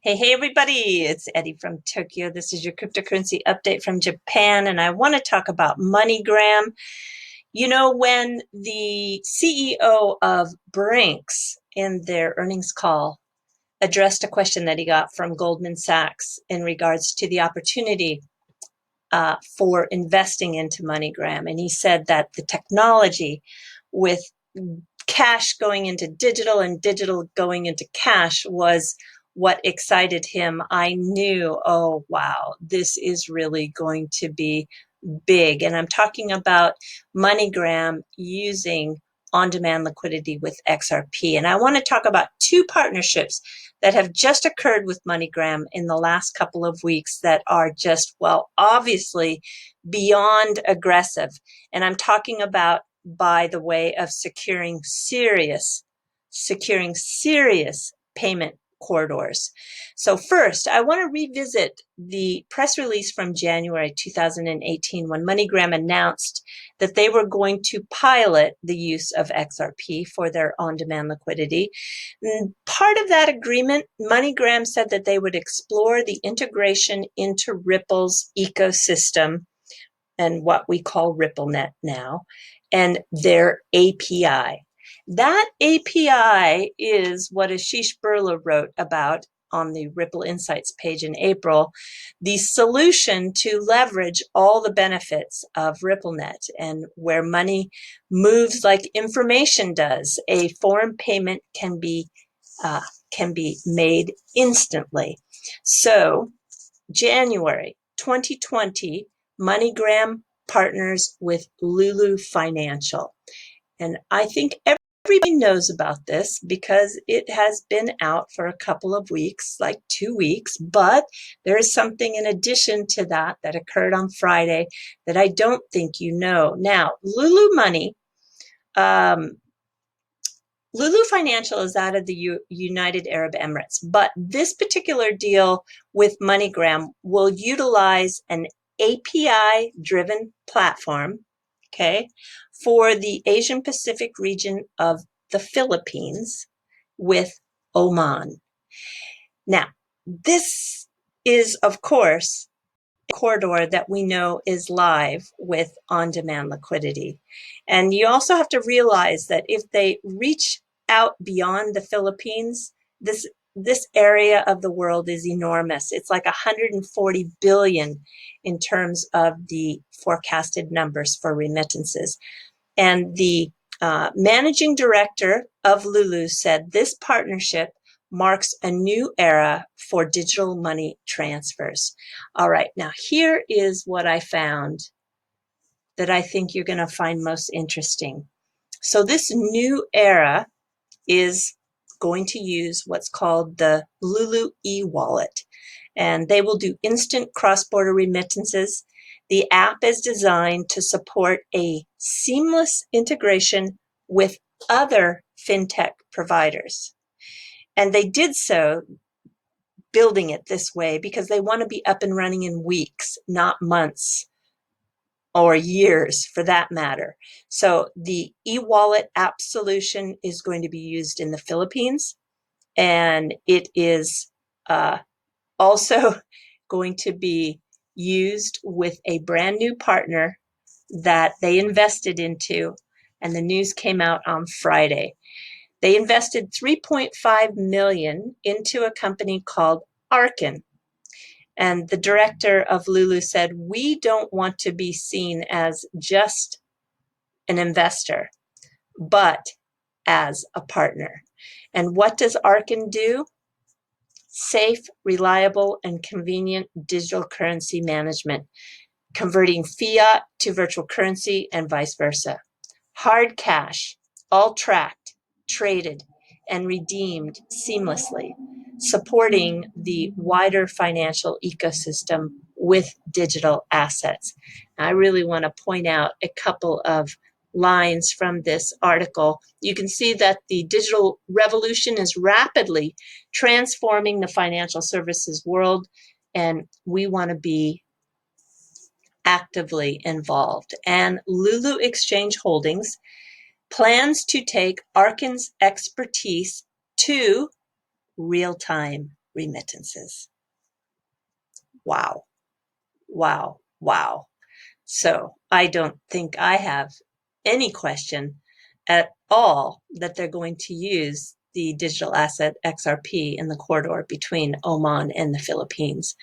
Hey, everybody, it's Eddie from Tokyo. This is your cryptocurrency update from Japan, and I want to talk about MoneyGram. You know, when the CEO of Brinks in their earnings call addressed a question that he got from Goldman Sachs in regards to the opportunity for investing into MoneyGram, and he said that the technology with cash going into digital and digital going into cash was what excited him. I knew, oh, wow, this is really going to be big. And I'm talking about MoneyGram using on-demand liquidity with XRP. And I want to talk about two partnerships that have just occurred with MoneyGram in the last couple of weeks that are just, well, obviously beyond aggressive. And I'm talking about by the way of securing serious payment corridors. So first, I want to revisit the press release from January 2018 when MoneyGram announced that they were going to pilot the use of XRP for their on-demand liquidity. And part of that agreement, MoneyGram said that they would explore the integration into Ripple's ecosystem and what we call RippleNet now, and their API. That API is what Ashish Burla wrote about on the Ripple Insights page in April, the solution to leverage all the benefits of RippleNet and where money moves like information does. A foreign payment can be made instantly. So January 2020, MoneyGram partners with LuLu Financial. And I think everybody knows about this because it has been out for a couple of weeks, like 2 weeks, but there is something in addition to that that occurred on Friday that I don't think you know. Now, LuLu Money, LuLu Financial is out of the United Arab Emirates, but this particular deal with MoneyGram will utilize an API-driven platform, okay, for the Asian Pacific region of the Philippines with Oman. Now, this is, of course, a corridor that we know is live with on-demand liquidity. And you also have to realize that if they reach out beyond the Philippines, this area of the world is enormous. It's like 140 billion in terms of the forecasted numbers for remittances. And the managing director of LuLu said this partnership marks a new era for digital money transfers. All right, now here is what I found that I think you're going to find most interesting. So this new era is going to use what's called the LuLu e-wallet, and they will do instant cross-border remittances. The app is designed to support a seamless integration with other fintech providers. And they did so building it this way because they want to be up and running in weeks, not months or years for that matter. So the e-wallet app solution is going to be used in the Philippines, and it is also going to be used with a brand new partner that they invested into, and the news came out on Friday. They invested $3.5 million into a company called Arkin. And the director of LuLu said, we don't want to be seen as just an investor, but as a partner. And what does Arkin do? Safe, reliable, and convenient digital currency management, converting fiat to virtual currency and vice versa. Hard cash, all tracked, traded, and redeemed seamlessly, supporting the wider financial ecosystem with digital assets. I really want to point out a couple of lines from this article. You can see that the digital revolution is rapidly transforming the financial services world, and we want to be actively involved. And LuLu Exchange Holdings plans to take Arkin's expertise to real-time remittances. Wow, wow, wow. So I don't think I have any question at all that they're going to use the digital asset XRP in the corridor between Oman and the Philippines.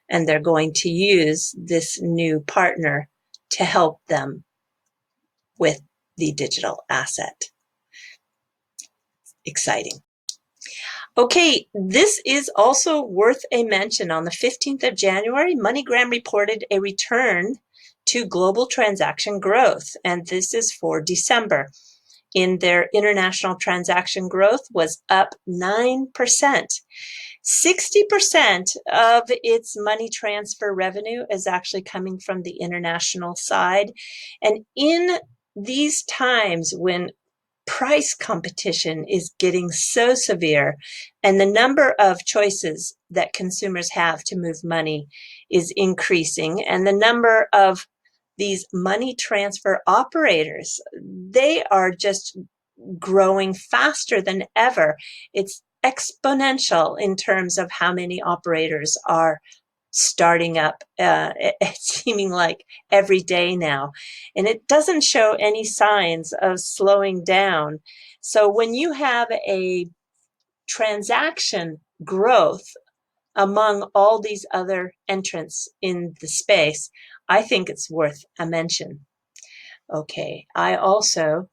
And they're going to use this new partner to help them with the digital asset. Exciting. Okay, this is also worth a mention. On the 15th of January, MoneyGram reported a return to global transaction growth, and this is for December. In their international transaction growth was up 9%. 60% of its money transfer revenue is actually coming from the international side. And in these times when price competition is getting so severe and the number of choices that consumers have to move money is increasing, and the number of these money transfer operators, they are just growing faster than ever. It's exponential in terms of how many operators are starting up, seeming like every day now. And it doesn't show any signs of slowing down. So when you have a transaction growth among all these other entrants in the space, I think it's worth a mention. Okay, I also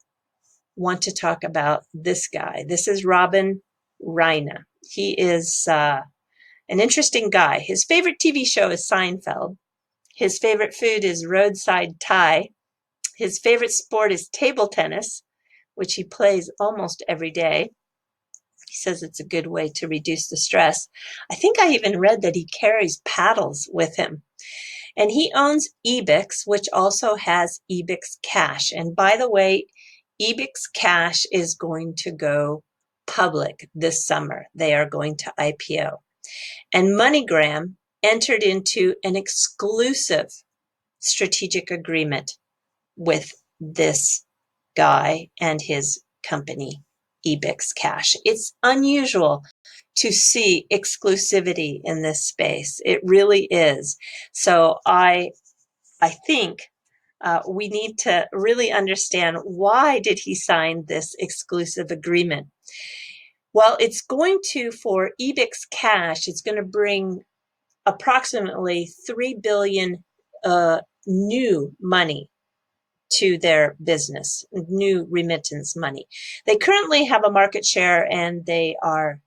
want to talk about this guy. This is Robin Reina. He is an interesting guy. His favorite TV show is Seinfeld. His favorite food is roadside Thai. His favorite sport is table tennis, which he plays almost every day. He says it's a good way to reduce the stress. I think I even read that he carries paddles with him. And he owns Ebix, which also has Ebix Cash. And by the way, Ebix Cash is going to go public this summer. They are going to IPO. And MoneyGram entered into an exclusive strategic agreement with this guy and his company, Ebix Cash. It's unusual to see exclusivity in this space. It really is. So I think we need to really understand, why did he sign this exclusive agreement? Well, it's going to, for Ebix Cash, it's going to bring approximately $3 billion new money to their business, new remittance money. They currently have a market share, and they are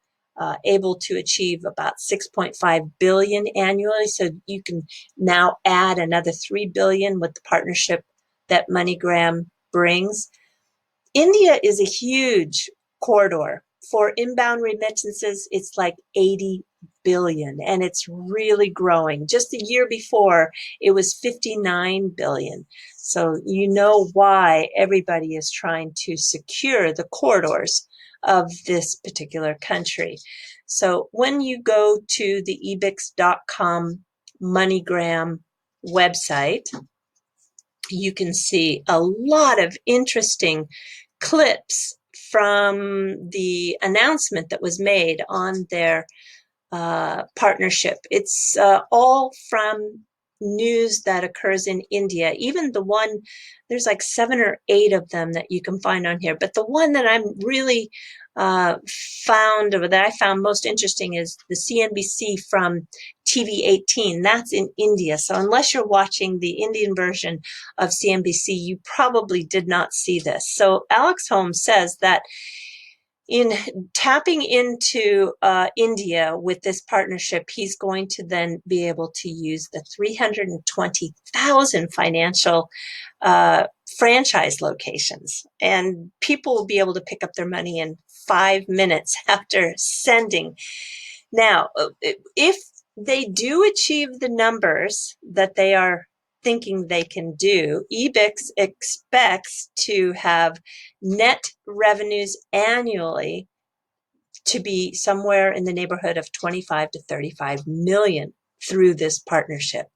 able to achieve about 6.5 billion annually. So you can now add another 3 billion with the partnership that MoneyGram brings. India is a huge corridor. For inbound remittances, it's like 80 billion, and it's really growing. Just the year before, it was 59 billion. So you know why everybody is trying to secure the corridors of this particular country. So when you go to the ebix.com MoneyGram website, you can see a lot of interesting clips from the announcement that was made on their partnership. It's all from news that occurs in India. Even the one, there's like 7 or 8 of them that you can find on here. But the one that I'm really that I found most interesting is the CNBC from TV18. That's in India. So unless you're watching the Indian version of CNBC, you probably did not see this. So Alex Holmes says that in tapping into India with this partnership, he's going to then be able to use the 320,000 financial franchise locations, and people will be able to pick up their money in 5 minutes after sending. Now, if they do achieve the numbers that they are thinking they can do, Ebix expects to have net revenues annually to be somewhere in the neighborhood of 25 to 35 million through this partnership.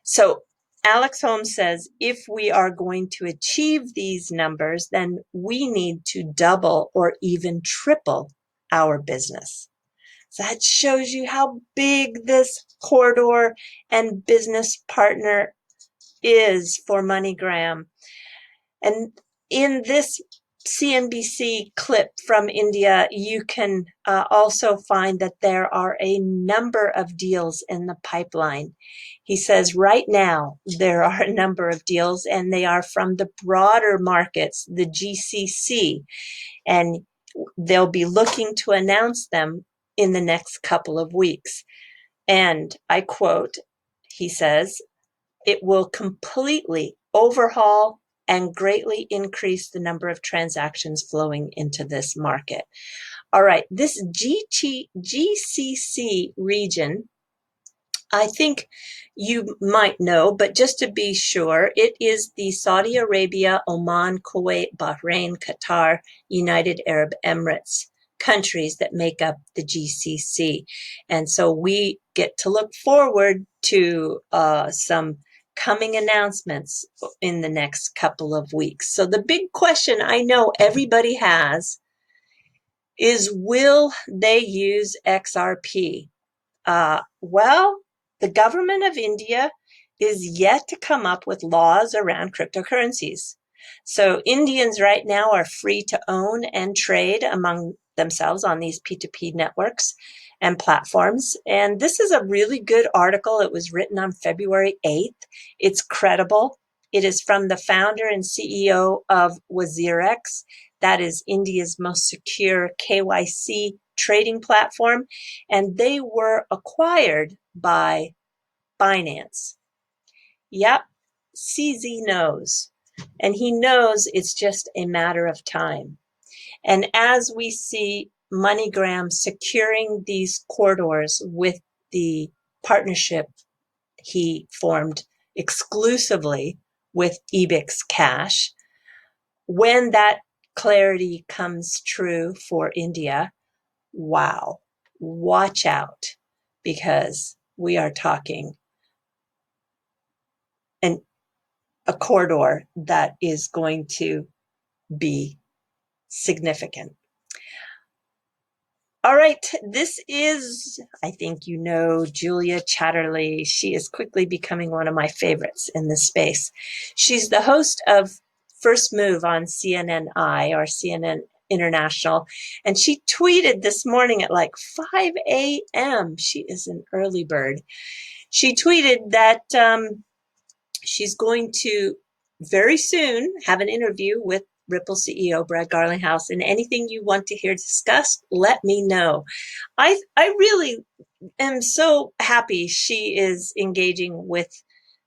So Alex Holmes says, if we are going to achieve these numbers, then we need to double or even triple our business. That shows you how big this corridor and business partner is for MoneyGram. And in this CNBC clip from India, you can also find that there are a number of deals in the pipeline. He says right now there are a number of deals, and they are from the broader markets, the GCC, and they'll be looking to announce them in the next couple of weeks. And I quote, he says, it will completely overhaul and greatly increase the number of transactions flowing into this market. All right, this GCC region, I think you might know, but just to be sure, it is the Saudi Arabia, Oman, Kuwait, Bahrain, Qatar, United Arab Emirates countries that make up the GCC. And so we get to look forward to some coming announcements in the next couple of weeks. So the big question I know everybody has is, will they use XRP? Well, the government of India is yet to come up with laws around cryptocurrencies. So Indians right now are free to own and trade among themselves on these P2P networks and platforms. And this is a really good article. It was written on February 8th. It's credible. It is from the founder and CEO of Xrp. That is India's most secure KYC trading platform, and they were acquired by Binance. Yep, CZ knows, and he knows it's just a matter of time. And as we see MoneyGram securing these corridors with the partnership he formed exclusively with Ebix Cash, when that clarity comes true for India, wow, watch out, because we are talking a corridor that is going to be significant. All right, this is, I think you know, Julia Chatterley. She is quickly becoming one of my favorites in this space. She's the host of First Move on CNNI, or CNN International, and she tweeted this morning at like 5 a.m. She is an early bird. She tweeted that she's going to very soon have an interview with Ripple CEO Brad Garlinghouse, and anything you want to hear discussed, let me know. I really am so happy she is engaging with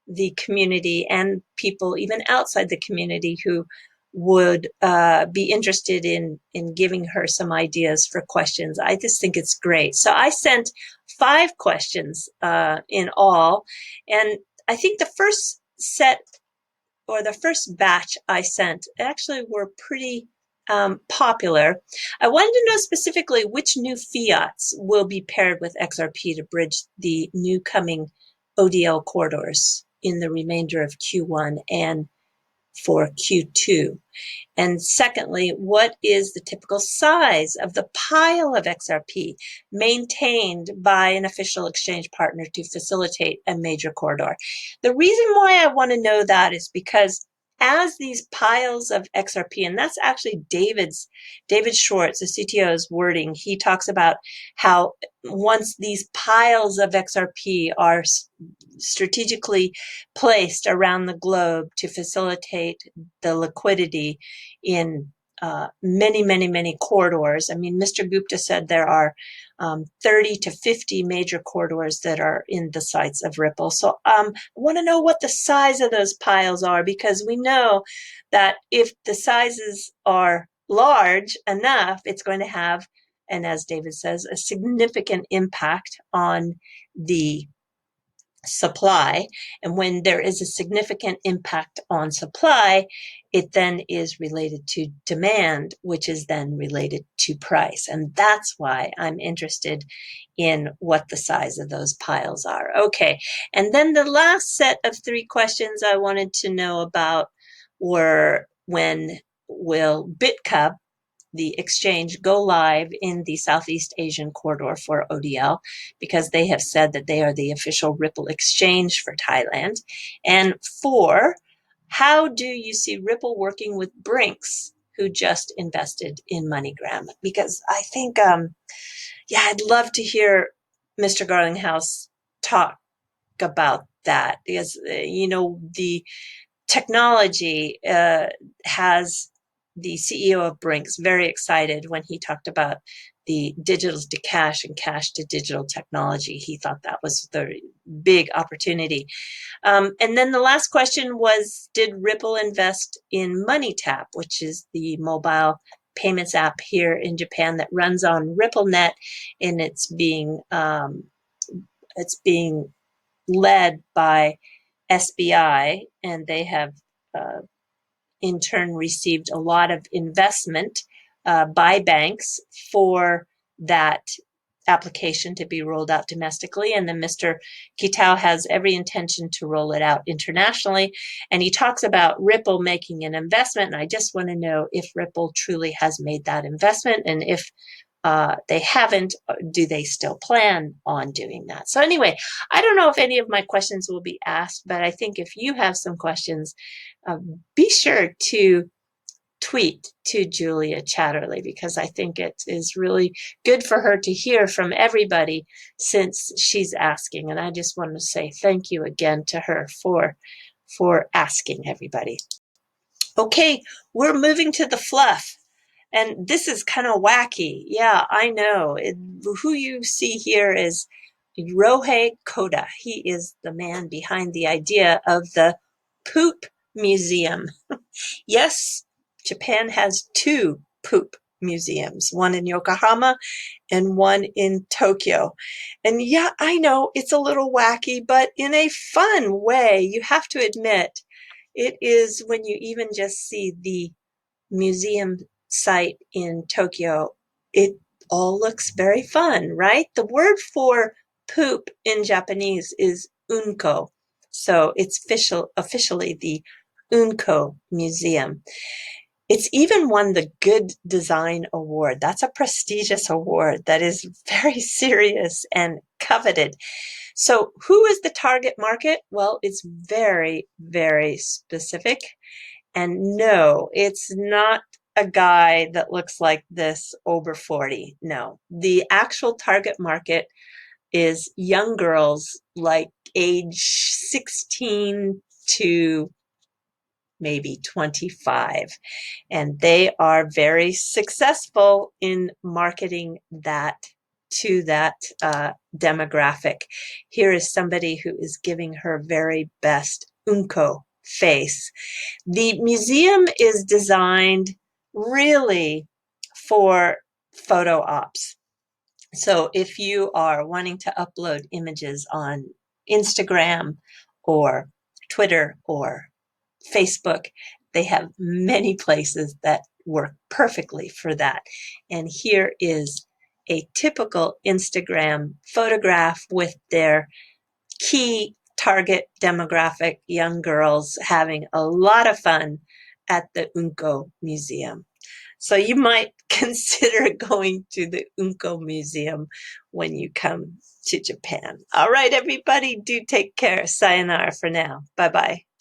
the community and people even outside the community who would be interested in giving her some ideas for questions. I just think it's great. So I sent 5 questions in all, and I think the first set, or the first batch I sent, actually were pretty popular. I wanted to know specifically which new fiats will be paired with XRP to bridge the new coming ODL corridors in the remainder of Q1 and for Q2. And secondly, what is the typical size of the pile of XRP maintained by an official exchange partner to facilitate a major corridor? The reason why I want to know that is because as these piles of XRP, and that's actually David Schwartz, the CTO's wording, he talks about how once these piles of XRP are strategically placed around the globe to facilitate the liquidity in many corridors. I mean, Mr. Gupta said there are 30 to 50 major corridors that are in the sites of Ripple. So I want to know what the size of those piles are, because we know that if the sizes are large enough, it's going to have, and as David says, a significant impact on the supply. And when there is a significant impact on supply, it then is related to demand, which is then related to price. And that's why I'm interested in what the size of those piles are. Okay, and then the last set of 3 questions I wanted to know about were, when will BitCub the exchange go live in the Southeast Asian corridor for ODL, because they have said that they are the official Ripple exchange for Thailand. And 4, how do you see Ripple working with Brinks, who just invested in MoneyGram? Because I think, I'd love to hear Mr. Garlinghouse talk about that, because, the technology has the CEO of Brinks very excited when he talked about the digital to cash and cash to digital technology. He thought that was the big opportunity. And then the last question was, did Ripple invest in MoneyTap, which is the mobile payments app here in Japan that runs on RippleNet, and it's being led by SBI, and they have in turn received a lot of investment by banks for that application to be rolled out domestically. And then Mr. Kitao has every intention to roll it out internationally. And he talks about Ripple making an investment. And I just want to know if Ripple truly has made that investment, and if they haven't, do they still plan on doing that? So anyway, I don't know if any of my questions will be asked, but I think if you have some questions, be sure to tweet to Julia Chatterley, because I think it is really good for her to hear from everybody since she's asking. And I just want to say thank you again to her for asking everybody. Okay, we're moving to the fluff. And this is kind of wacky. Yeah, I know. Who you see here is Rohei Koda. He is the man behind the idea of the poop museum. Yes, Japan has 2 poop museums, one in Yokohama and one in Tokyo. And yeah, I know it's a little wacky, but in a fun way. You have to admit, it is, when you even just see the museum site in Tokyo, it all looks very fun, right? The word for poop in Japanese is unko. So it's officially the Unko Museum. It's even won the Good Design Award. That's a prestigious award that is very serious and coveted. So who is the target market? Well, it's very, very specific. And no, it's not a guy that looks like this over 40. No, the actual target market is young girls like age 16 to maybe 25. And they are very successful in marketing that to that demographic. Here is somebody who is giving her very best unko face. The museum is designed really for photo ops. So if you are wanting to upload images on Instagram or Twitter or Facebook, they have many places that work perfectly for that. And here is a typical Instagram photograph with their key target demographic, young girls having a lot of fun at the Unko Museum. So you might consider going to the Unko Museum when you come to Japan. All right, everybody, do take care. Sayonara for now. Bye-bye.